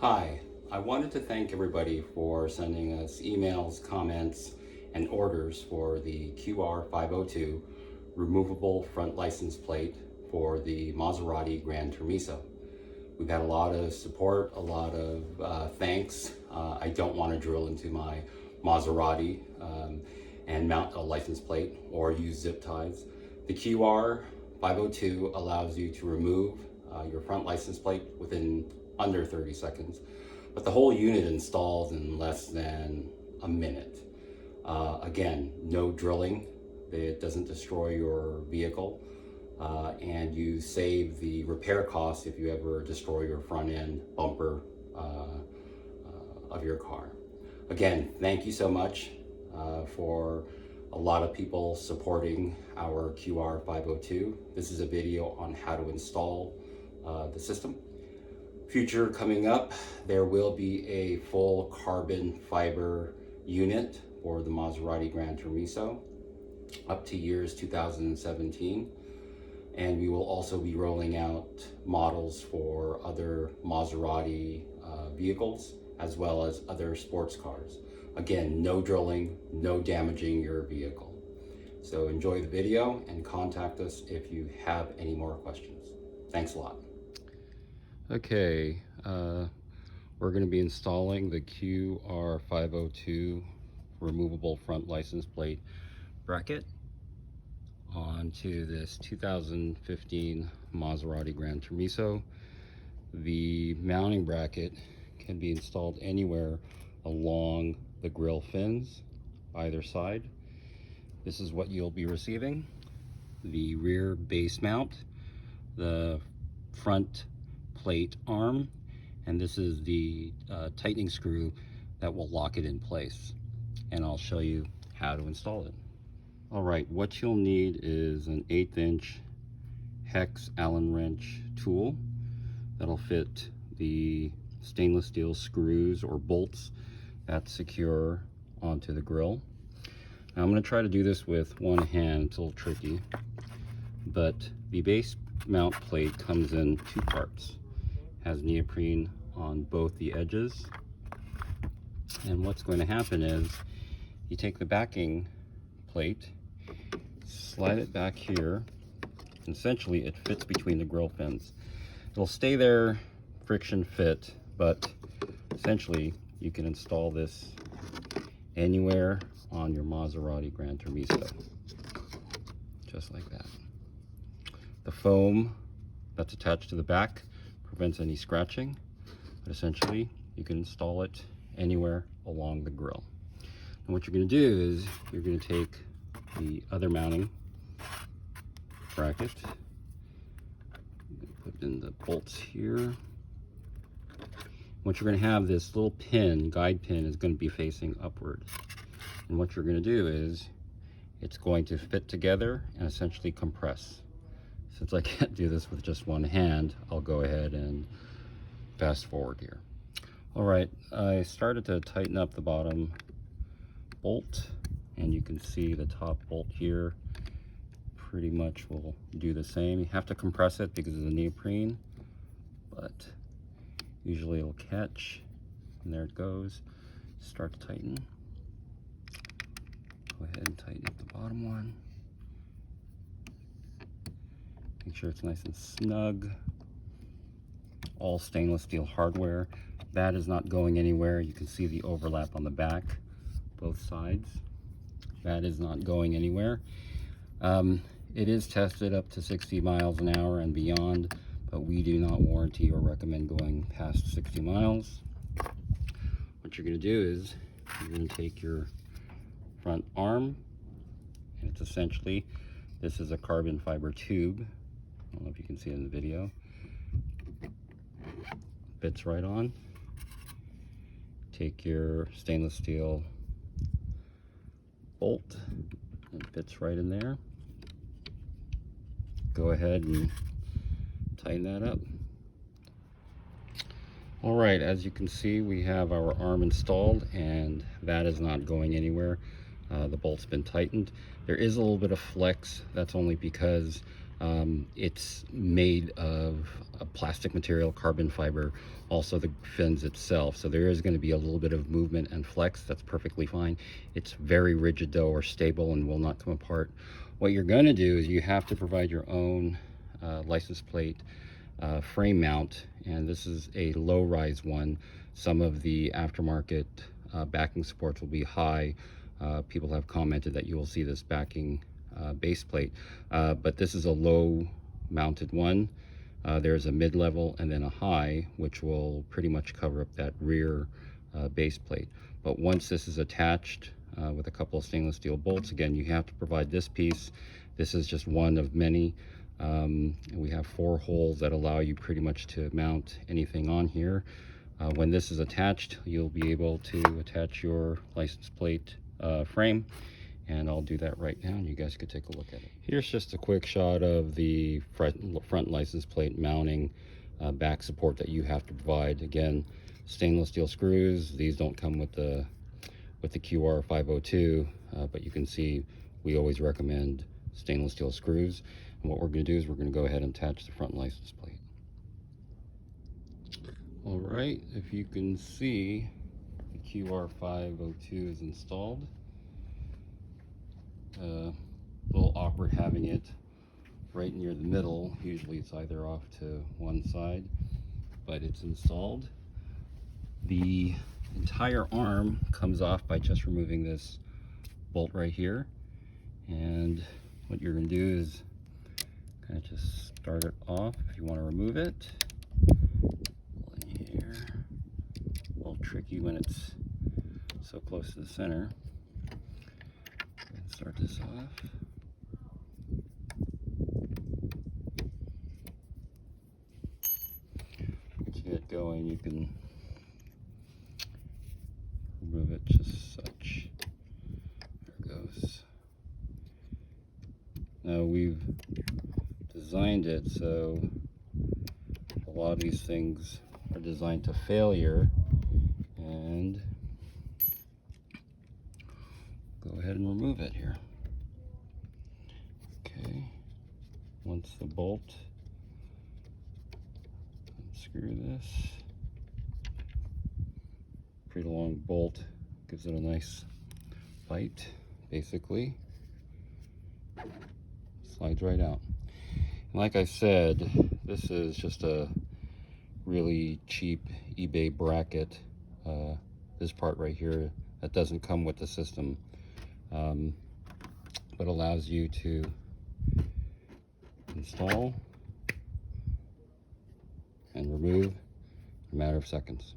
Hi, I wanted to thank everybody for sending us emails, comments, and orders for the QR502 removable front license plate for the Maserati GranTurmiso. We've had a lot of support, a lot of thanks. I don't want to drill into my Maserati and mount a license plate or use zip ties. The QR502 allows you to remove your front license plate within under 30 seconds, but the whole unit installs in less than a minute. Again, no drilling. It doesn't destroy your vehicle. And you save the repair costs if you ever destroy your front end bumper of your car. Again, thank you so much for a lot of people supporting our QR502. This is a video on how to install the system. Future coming up, there will be a full carbon fiber unit for the Maserati GranTurmiso up to years 2017. And we will also be rolling out models for other Maserati vehicles, as well as other sports cars. Again, no drilling, no damaging your vehicle. So enjoy the video and contact us if you have any more questions. Thanks a lot. Okay, we're going to be installing the QR502 removable front license plate bracket onto this 2015 Maserati GranTurmiso. The mounting bracket can be installed anywhere along the grille fins, either side. This is what you'll be receiving: the rear base mount, the front plate arm, and this is the tightening screw that will lock it in place. And I'll show you how to install it. All right, what you'll need is an 1/8 inch hex Allen wrench tool that'll fit the stainless steel screws or bolts that secure onto the grill. Now, I'm going to try to do this with one hand. It's a little tricky, but the base mount plate comes in two parts. It has neoprene on both the edges, and what's going to happen is you take the backing plate, slide it back here, and essentially it fits between the grill fins. It'll stay there friction fit, but essentially you can install this anywhere on your Maserati GranTurmiso, just like that. The foam that's attached to the back prevents any scratching, but essentially you can install it anywhere along the grill. And what you're going to do is you're going to take the other mounting bracket, put in the bolts here. What you're going to have, this little pin, guide pin, is going to be facing upward. And what you're going to do is it's going to fit together and essentially compress. Since I can't do this with just one hand, I'll go ahead and fast forward here. All right, I started to tighten up the bottom bolt, and you can see the top bolt here pretty much will do the same. You have to compress it because of the neoprene, but usually it'll catch, and there it goes. Start to tighten. Go ahead and tighten up the bottom one. Make sure it's nice and snug. All stainless steel hardware. That is not going anywhere. You can see the overlap on the back, both sides. That is not going anywhere. It is tested up to 60 miles an hour and beyond, but we do not warranty or recommend going past 60 miles. What you're going to do is you're going to take your front arm, and it's essentially, this is a carbon fiber tube. I don't know if you can see it in the video. Fits right on. Take your stainless steel bolt, and fits right in there. Go ahead and tighten that up. All right, as you can see, we have our arm installed, and that is not going anywhere. The bolt's been tightened. There is a little bit of flex. That's only because It's made of a plastic material, carbon fiber, also the fins itself. So there is going to be a little bit of movement and flex. That's perfectly fine. It's very rigid though, or stable, and will not come apart. What you're going to do is you have to provide your own license plate frame mount, and this is a low rise one. Some of the aftermarket backing supports will be high. People have commented that you will see this backing base plate, but this is a low mounted one. There's a mid-level and then a high, which will pretty much cover up that rear base plate. But once this is attached with a couple of stainless steel bolts, again, you have to provide this piece. This is just one of many. And we have 4 holes that allow you pretty much to mount anything on here. When this is attached, you'll be able to attach your license plate frame, and I'll do that right now and you guys could take a look at it. Here's just a quick shot of the front license plate mounting back support that you have to provide. Again, stainless steel screws. These don't come with the QR 502, but you can see we always recommend stainless steel screws. And what we're going to do is we're going to go ahead and attach the front license plate. All right, if you can see, the QR 502 is installed. A little awkward having it right near the middle. Usually it's either off to one side, but it's installed. The entire arm comes off by just removing this bolt right here, and what you're going to do is kind of just start it off. If you want to remove it, in here, a little tricky when it's so close to the center. Start this off. Once you get it going, you can remove it just such. There it goes. Now we've designed it so a lot of these things are designed to failure, and go ahead and remove it here. Okay, once the bolt, unscrew this. Pretty long bolt, gives it a nice bite, basically. Slides right out. And like I said, this is just a really cheap eBay bracket. This part right here, that doesn't come with the system. But allows you to install and remove in a matter of seconds.